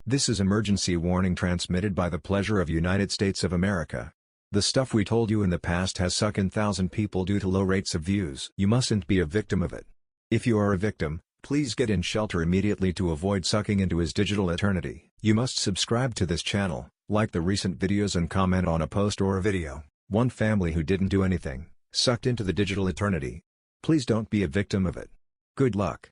This is emergency warning transmitted by the pleasure of United States of America. The stuff we told you in the past has sucked in 1,000 people due to low rates of views. You mustn't be a victim of it. If you are a victim, please get in shelter immediately to avoid sucking into his digital eternity. You must subscribe to this channel, like the recent videos and comment on a post or a video. One family who didn't do anything, sucked into the digital eternity. Please don't be a victim of it. Good luck.